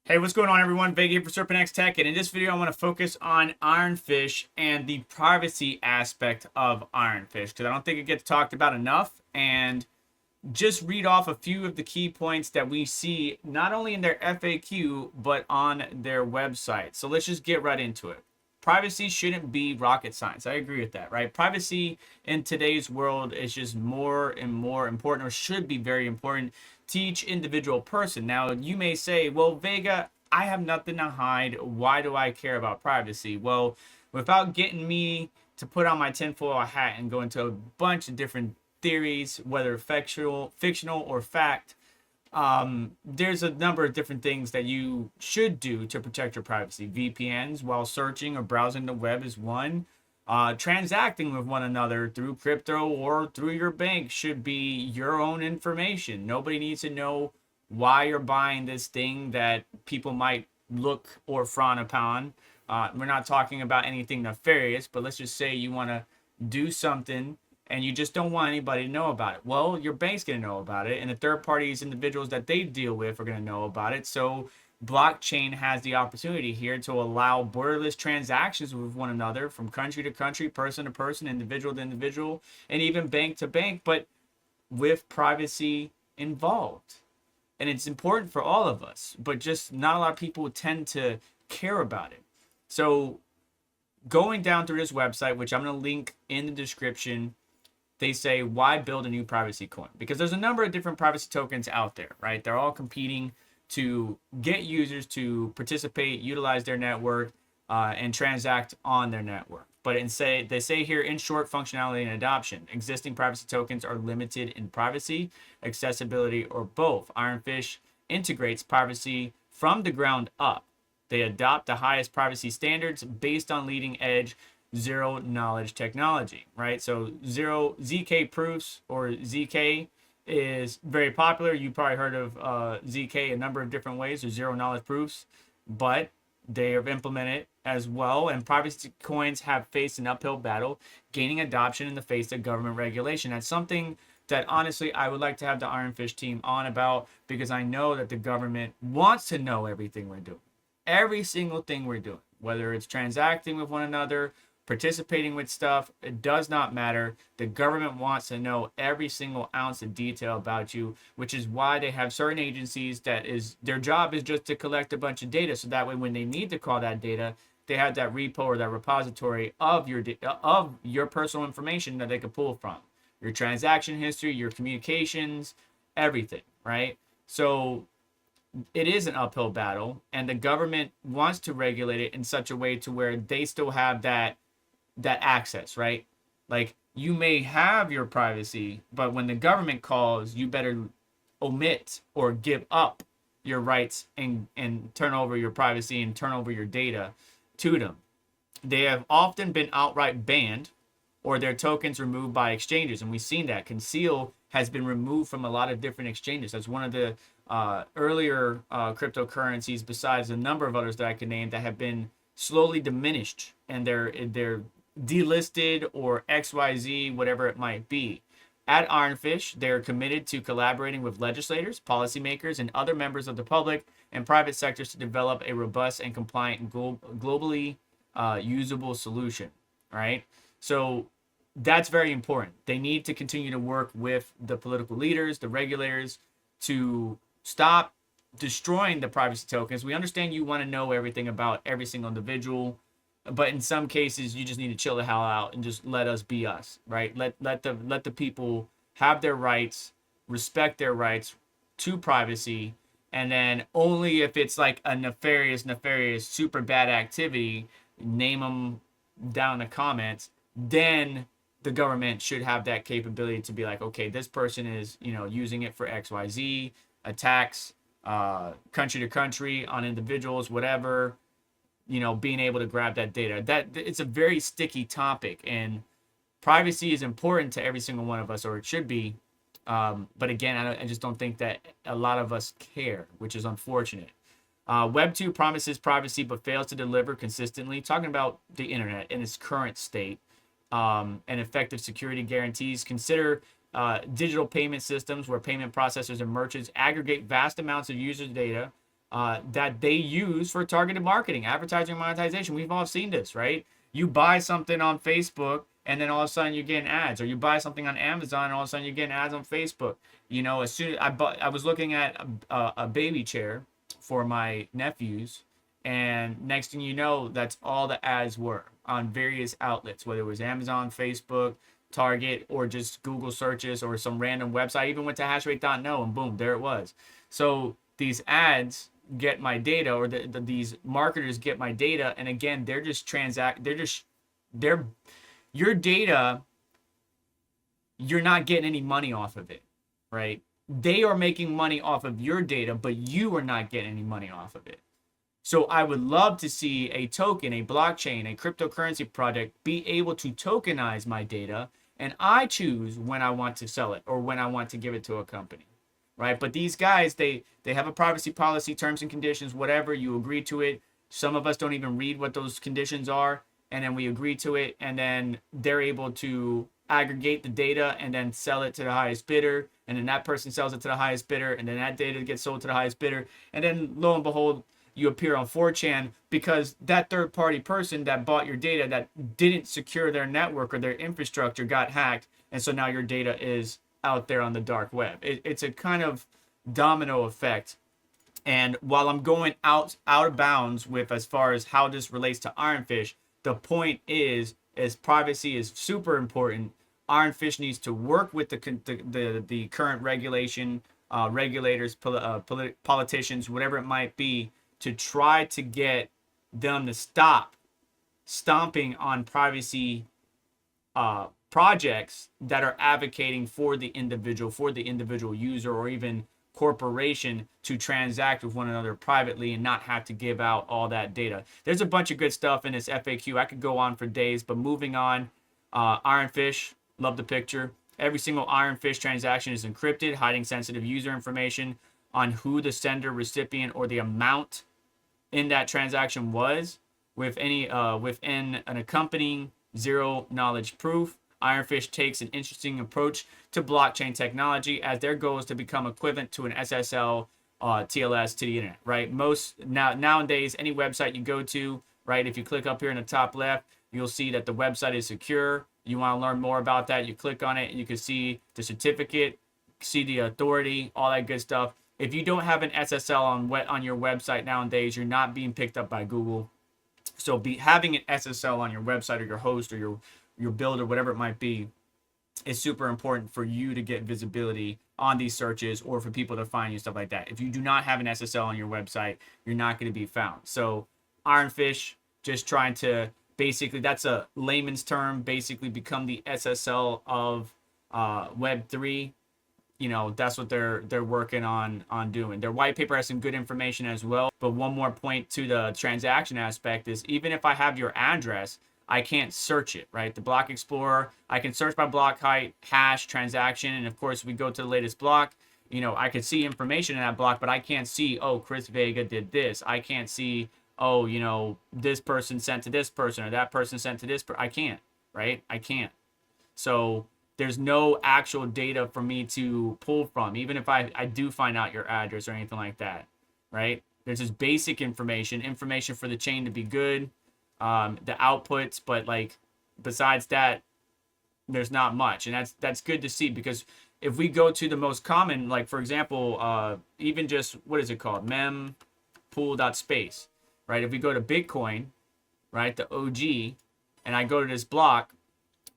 Hey, what's going on, everyone? Vega here for SerpentX Tech, and in this video I want to focus on Ironfish and the privacy aspect of Ironfish, because I don't think it gets talked about enough, and just read off a few of the key points that we see not only in their FAQ but on their website. So let's just get right into it. Privacy shouldn't be rocket science. I agree with that, right? Privacy in today's world is just more and more important, or should be very important to each individual person. Now, you may say, well, Vega, I have nothing to hide. Why do I care about privacy? Well, without getting me to put on my tinfoil hat and go into a bunch of different theories, whether fictional or fact, there's a number of different things that you should do to protect your privacy. VPNs while searching or browsing the web is one. Transacting with one another through crypto or through your bank should be your own information. Nobody needs to know why you're buying this thing that people might look or frown upon. We're not talking about anything nefarious, but let's just say you want to do something and you just don't want anybody to know about it. Well, your bank's going to know about it, and the third parties, individuals that they deal with are going to know about it. So blockchain has the opportunity here to allow borderless transactions with one another, from country to country, person to person, individual to individual, and even bank to bank, but with privacy involved. And it's important for all of us, but just not a lot of people tend to care about it. So going down through this website, which I'm going to link in the description, they say, why build a new privacy coin? Because there's a number of different privacy tokens out there, right? They're all competing to get users to participate, utilize their network, and transact on their network. But they say here, in short, functionality and adoption. Existing privacy tokens are limited in privacy, accessibility, or both. Ironfish integrates privacy from the ground up. They adopt the highest privacy standards based on leading edge zero knowledge technology, right? So ZK proofs, or ZK, is very popular. You probably heard of ZK a number of different ways, or zero knowledge proofs, but they have implemented as well. And privacy coins have faced an uphill battle, gaining adoption in the face of government regulation. That's something that honestly I would like to have the Ironfish team on about, because I know that the government wants to know everything we're doing, every single thing we're doing, whether it's transacting with one another, participating with stuff, it does not matter. The government wants to know every single ounce of detail about you, which is why they have certain agencies that is their job is just to collect a bunch of data, so that way when they need to call that data, they have that repo or that repository of your personal information that they can pull from, your transaction history, your communications, everything, right? So it is an uphill battle, and the government wants to regulate it in such a way to where they still have that access, right? Like, you may have your privacy, but when the government calls, you better omit or give up your rights and turn over your privacy and turn over your data to them. They have often been outright banned or their tokens removed by exchanges, and we've seen that. Conceal has been removed from a lot of different exchanges. That's one of the earlier cryptocurrencies, besides a number of others that I can name, that have been slowly diminished, and they're delisted or XYZ, whatever it might be. At Ironfish, they're committed to collaborating with legislators, policymakers, and other members of the public and private sectors to develop a robust and compliant and globally usable solution, right? So that's very important. They need to continue to work with the political leaders, the regulators, to stop destroying the privacy tokens. We understand you want to know everything about every single individual, but in some cases you just need to chill the hell out and just let us be us, right? Let the people have their rights, respect their rights to privacy, and then only if it's like a nefarious, super bad activity, name them down in the comments, then the government should have that capability to be like, okay, this person is, using it for XYZ, attacks, country to country, on individuals, whatever, being able to grab that data. That it's a very sticky topic, and privacy is important to every single one of us, or it should be. But again, I just don't think that a lot of us care, which is unfortunate. Web2 promises privacy but fails to deliver consistently. Talking about the internet in its current state, and effective security guarantees. Consider digital payment systems where payment processors and merchants aggregate vast amounts of user data that they use for targeted marketing, advertising, monetization. We've all seen this, right? You buy something on Facebook and then all of a sudden you're getting ads, or you buy something on Amazon and all of a sudden you're getting ads on Facebook. You know, as soon as I was looking at a baby chair for my nephews, and next thing you know, that's all the ads were on various outlets, whether it was Amazon, Facebook, Target, or just Google searches or some random website. I even went to hashrate.no and boom, there it was. So these ads get my data, or these marketers get my data, and again, they're your data, you're not getting any money off of it, right? They are making money off of your data, but you are not getting any money off of it. So I would love to see a token, a blockchain, a cryptocurrency project be able to tokenize my data, and I choose when I want to sell it or when I want to give it to a company, right? But these guys, they have a privacy policy, terms and conditions, whatever. You agree to it. Some of us don't even read what those conditions are, and then we agree to it, and then they're able to aggregate the data and then sell it to the highest bidder, and then that person sells it to the highest bidder, and then that data gets sold to the highest bidder, and then lo and behold, you appear on 4chan because that third-party person that bought your data that didn't secure their network or their infrastructure got hacked, and so now your data is out there on the dark web. It's a kind of domino effect. And while I'm going out of bounds with as far as how this relates to Ironfish, the point is privacy is super important. Ironfish needs to work with the current regulation, regulators, politicians, whatever it might be, to try to get them to stop stomping on privacy projects that are advocating for the individual user or even corporation to transact with one another privately and not have to give out all that data. There's a bunch of good stuff in this FAQ. I could go on for days, but moving on, Ironfish, love the picture. Every single Ironfish transaction is encrypted, hiding sensitive user information on who the sender, recipient, or the amount in that transaction was, with within an accompanying zero knowledge proof. Ironfish takes an interesting approach to blockchain technology, as their goal is to become equivalent to an SSL TLS to the internet, right? Nowadays, any website you go to, right, if you click up here in the top left, you'll see that the website is secure. You want to learn more about that, you click on it, and you can see the certificate, see the authority, all that good stuff. If you don't have an SSL on your website nowadays, you're not being picked up by Google. So having an SSL on your website or your host or your builder, whatever it might be, is super important for you to get visibility on these searches or for people to find you, stuff like that. If you do not have an SSL on your website, you're not going to be found. So Ironfish, just trying to basically, that's a layman's term, basically become the SSL of Web3. You know, that's what they're working on doing. Their white paper has some good information as well. But one more point to the transaction aspect is, even if I have your address, I can't search it, right? The block explorer, I can search by block height, hash, transaction, and of course we go to the latest block. You know, I could see information in that block, but I can't see, oh, Chris Vega did this. I can't see, oh, you know, this person sent to this person or that person sent to this person. I can't, right? I can't. So there's no actual data for me to pull from, even if I do find out your address or anything like that, right? There's just basic information for the chain to be good, the outputs, but like besides that, there's not much. And that's good to see, because if we go to the most common, like for example, even just, what is it called? mempool.space, right? If we go to Bitcoin, right, the OG, and I go to this block,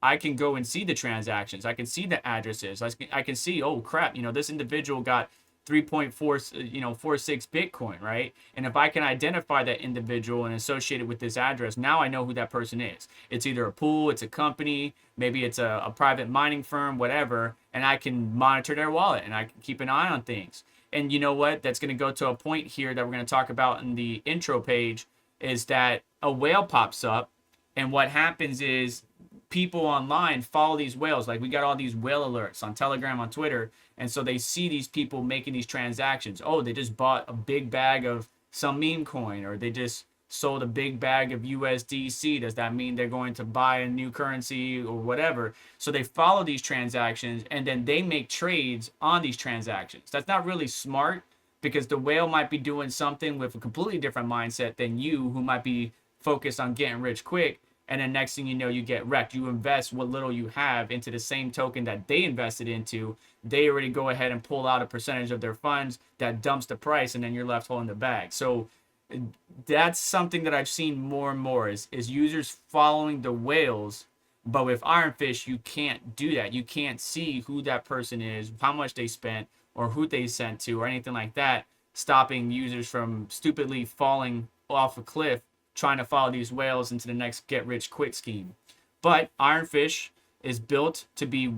I can go and see the transactions. I can see the addresses. I can see, oh crap, you know, this individual got 3.46 Bitcoin, right? And if I can identify that individual and associate it with this address, now I know who that person is. It's either a pool, it's a company, maybe it's a private mining firm, whatever, and I can monitor their wallet and I can keep an eye on things. And you know what? That's going to go to a point here that we're going to talk about in the intro page, is that a whale pops up, and what happens is people online follow these whales. Like, we got all these whale alerts on Telegram, on Twitter, and so they see these people making these transactions. Oh, they just bought a big bag of some meme coin, or they just sold a big bag of USDC. Does that mean they're going to buy a new currency or whatever? So they follow these transactions, and then they make trades on these transactions. That's not really smart, because the whale might be doing something with a completely different mindset than you, who might be focused on getting rich quick. And then next thing you know, you get wrecked. You invest what little you have into the same token that they invested into. They already go ahead and pull out a percentage of their funds that dumps the price, and then you're left holding the bag. So that's something that I've seen more and more is users following the whales. But with Ironfish, you can't do that. You can't see who that person is, how much they spent, or who they sent to, or anything like that, stopping users from stupidly falling off a cliff trying to follow these whales into the next get-rich-quick scheme. But Ironfish is built to be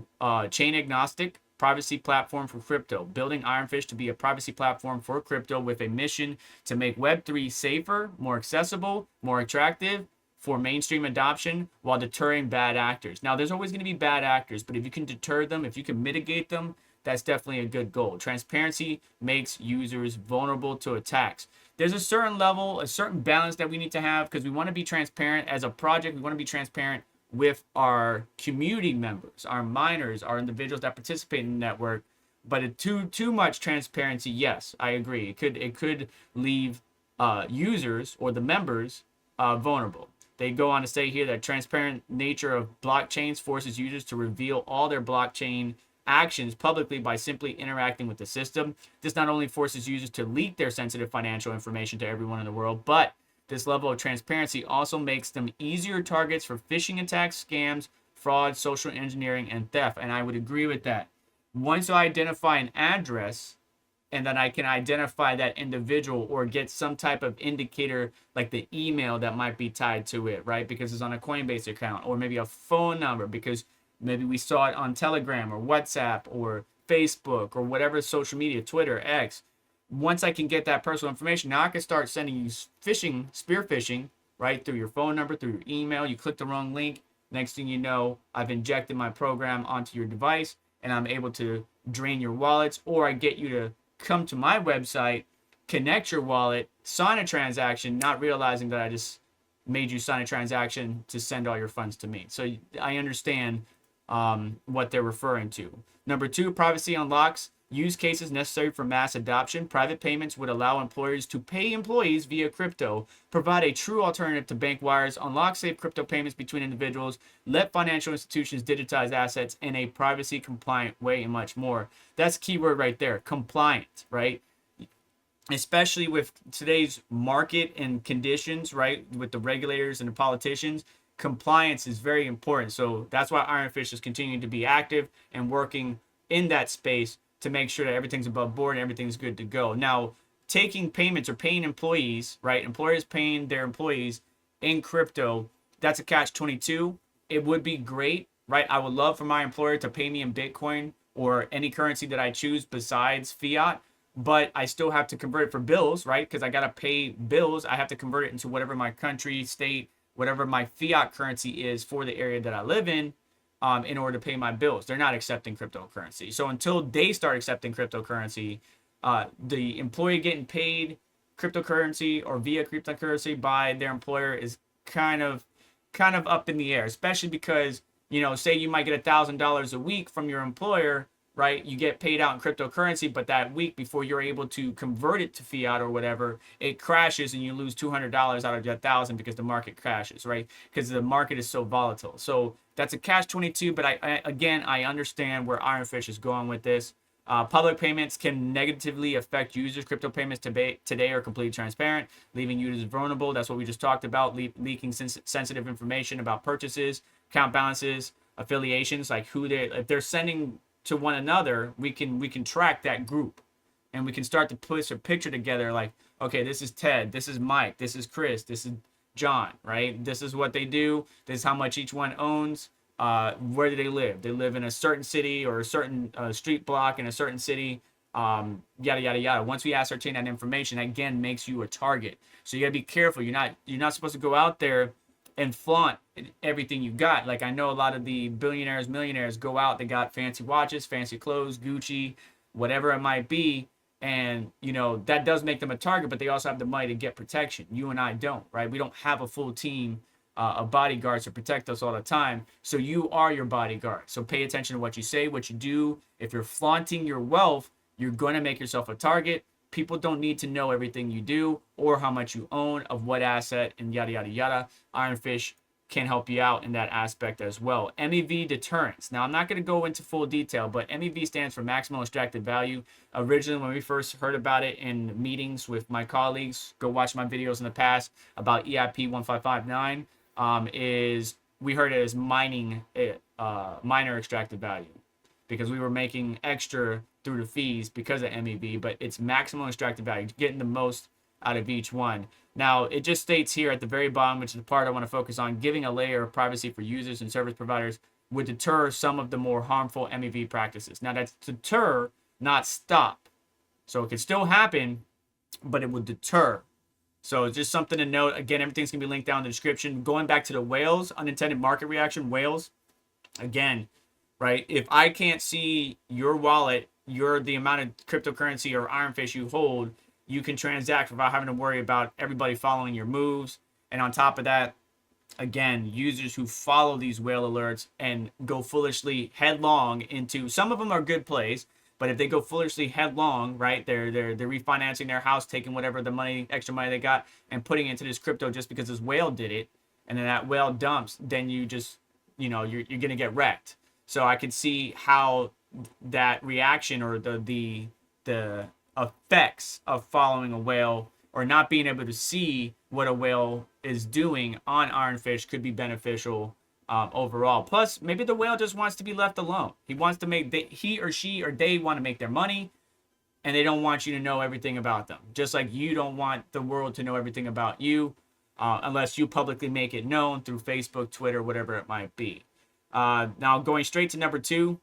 chain agnostic, privacy platform for crypto, building Ironfish to be a privacy platform for crypto with a mission to make Web3 safer, more accessible, more attractive for mainstream adoption while deterring bad actors. Now, there's always going to be bad actors, but if you can deter them, if you can mitigate them, that's definitely a good goal. Transparency makes users vulnerable to attacks. There's a certain level, a certain balance that we need to have, because we want to be transparent as a project. We want to be transparent with our community members, our miners, our individuals that participate in the network. But too much transparency, yes, I agree. It could leave users or the members vulnerable. They go on to say here that transparent nature of blockchains forces users to reveal all their blockchain actions publicly by simply interacting with the system. This not only forces users to leak their sensitive financial information to everyone in the world, but this level of transparency also makes them easier targets for phishing attacks, scams, fraud, social engineering, and theft. And I would agree with that. Once I identify an address, and then I can identify that individual or get some type of indicator like the email that might be tied to it, right? Because it's on a Coinbase account, or maybe a phone number because maybe we saw it on Telegram or WhatsApp or Facebook or whatever social media, Twitter, X. Once I can get that personal information, now I can start sending you phishing, spear phishing, right? Through your phone number, through your email. You click the wrong link. Next thing you know, I've injected my program onto your device and I'm able to drain your wallets, or I get you to come to my website, connect your wallet, sign a transaction, not realizing that I just made you sign a transaction to send all your funds to me. So I understand what they're referring to. Number 2, privacy unlocks use cases necessary for mass adoption. Private payments would allow employers to pay employees via crypto, provide a true alternative to bank wires, unlock safe crypto payments between individuals, let financial institutions digitize assets in a privacy compliant way, and much more. That's keyword right there, compliant, right? Especially with today's market and conditions, right? With the regulators and the politicians, compliance is very important. So that's why Ironfish is continuing to be active and working in that space to make sure that everything's above board and everything's good to go. Now, taking payments or paying employees, right? Employers paying their employees in crypto, that's a catch-22. It would be great, right? I would love for my employer to pay me in Bitcoin or any currency that I choose besides fiat, but I still have to convert it for bills, right? Because I got to pay bills. I have to convert it into whatever my country, state, whatever my fiat currency is for the area that I live in order to pay my bills. They're not accepting cryptocurrency. So until they start accepting cryptocurrency, the employee getting paid cryptocurrency or via cryptocurrency by their employer is kind of up in the air, especially because, say you might get $1,000 a week from your employer, right? You get paid out in cryptocurrency, but that week before you're able to convert it to fiat or whatever, it crashes and you lose $200 out of your 1,000 because the market crashes, right? Because the market is so volatile. So that's a catch-22, but I understand where Ironfish is going with this. Public payments can negatively affect users. Crypto payments today are completely transparent, leaving users vulnerable. That's what we just talked about, leaking sensitive information about purchases, account balances, affiliations, like if they're sending to one another, we can track that group, and we can start to put a picture together like, okay, this is Ted, this is Mike, this is Chris, this is John, right? This is what they do. This is how much each one owns. Where do they live? They live in a certain city or a certain street block in a certain city, yada, yada, yada. Once we ascertain that information, that again makes you a target. So you gotta be careful. You're not supposed to go out there and flaunt everything you got. Like, I know a lot of the billionaires, millionaires go out, they got fancy watches, fancy clothes, Gucci, whatever it might be. And, that does make them a target, but they also have the money to get protection. You and I don't, right? We don't have a full team of bodyguards to protect us all the time. So you are your bodyguard. So pay attention to what you say, what you do. If you're flaunting your wealth, you're going to make yourself a target. People don't need to know everything you do or how much you own of what asset and yada, yada, yada. Ironfish can help you out in that aspect as well. MEV deterrence. Now, I'm not going to go into full detail, but MEV stands for maximum extracted value. Originally, when we first heard about it in meetings with my colleagues, go watch my videos in the past about EIP 1559, is we heard it as miner extracted value, because we were making extra through the fees because of MEV, but it's maximum extracted value, getting the most out of each one. Now, it just states here at the very bottom, which is the part I want to focus on, giving a layer of privacy for users and service providers would deter some of the more harmful MEV practices. Now, that's deter, not stop. So it could still happen, but it would deter. So it's just something to note. Again, everything's going to be linked down in the description. Going back to the whales, unintended market reaction, whales, again, right? If I can't see your wallet, the amount of cryptocurrency or Ironfish you hold, you can transact without having to worry about everybody following your moves. And on top of that, again, users who follow these whale alerts and go foolishly headlong into, some of them are good plays, but if they go foolishly headlong, right, they're refinancing their house, taking whatever the money, extra money they got, and putting it into this crypto just because this whale did it, and then that whale dumps, then you just, you're gonna get wrecked. So I could see how that reaction or the effects of following a whale or not being able to see what a whale is doing on Ironfish could be beneficial overall. Plus, maybe the whale just wants to be left alone. He wants to he or she or they want to make their money, and they don't want you to know everything about them. Just like you don't want the world to know everything about you, unless you publicly make it known through Facebook, Twitter, whatever it might be. Now, going straight to number 2,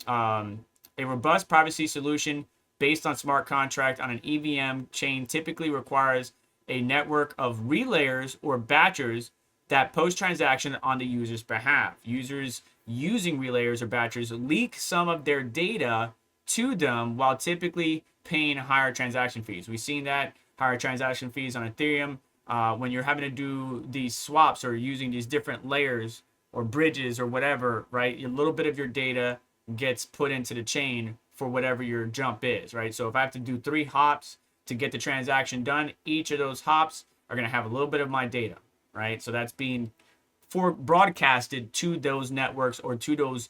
a robust privacy solution based on smart contract on an EVM chain typically requires a network of relayers or batchers that post transaction on the user's behalf. Users using relayers or batchers leak some of their data to them while typically paying higher transaction fees. We've seen that higher transaction fees on Ethereum when you're having to do these swaps or using these different layers or bridges or whatever, right? A little bit of your data gets put into the chain for whatever your jump is, right? So if I have to do 3 hops to get the transaction done, each of those hops are going to have a little bit of my data, right? So that's being broadcasted to those networks or to those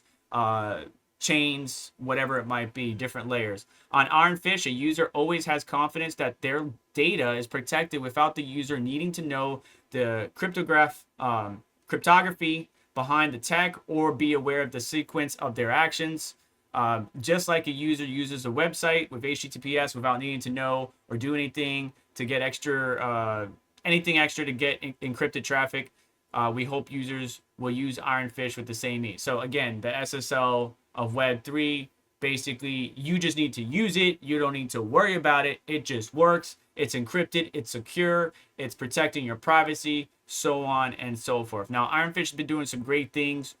chains, whatever it might be, different layers. On Ironfish, a user always has confidence that their data is protected without the user needing to know the cryptography behind the tech or be aware of the sequence of their actions. Just like a user uses a website with HTTPS without needing to know or do anything to get anything extra to get encrypted traffic, we hope users will use Ironfish with the same ease. So again, the SSL of Web3, basically you just need to use it. You don't need to worry about it. It just works. It's encrypted. It's secure. It's protecting your privacy, so on and so forth. Now, Ironfish has been doing some great things.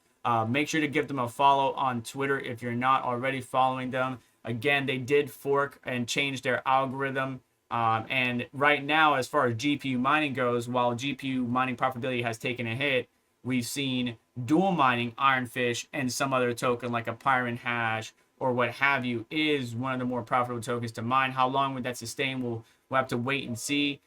Make sure to give them a follow on Twitter if you're not already following them. Again, they did fork and change their algorithm. And right now, as far as GPU mining goes, while GPU mining profitability has taken a hit, we've seen dual mining Ironfish and some other token like a Pyron hash or what have you is one of the more profitable tokens to mine. How long would that sustain? We'll have to wait and see.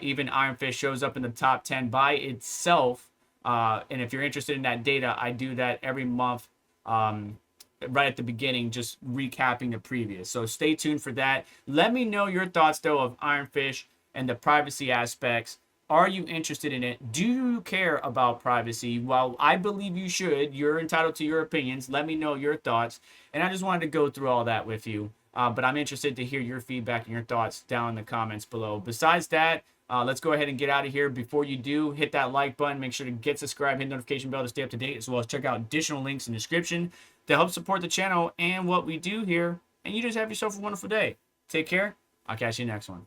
Even Ironfish shows up in the top 10 by itself. And if you're interested in that data, I do that every month right at the beginning, just recapping the previous. So stay tuned for that. Let me know your thoughts, though, of Ironfish and the privacy aspects. Are you interested in it? Do you care about privacy? Well, I believe you should. You're entitled to your opinions. Let me know your thoughts. And I just wanted to go through all that with you. But I'm interested to hear your feedback and your thoughts down in the comments below. Besides that, let's go ahead and get out of here. Before you do, hit that like button. Make sure to get subscribed, hit the notification bell to stay up to date, as well as check out additional links in the description to help support the channel and what we do here. And you just have yourself a wonderful day. Take care. I'll catch you next one.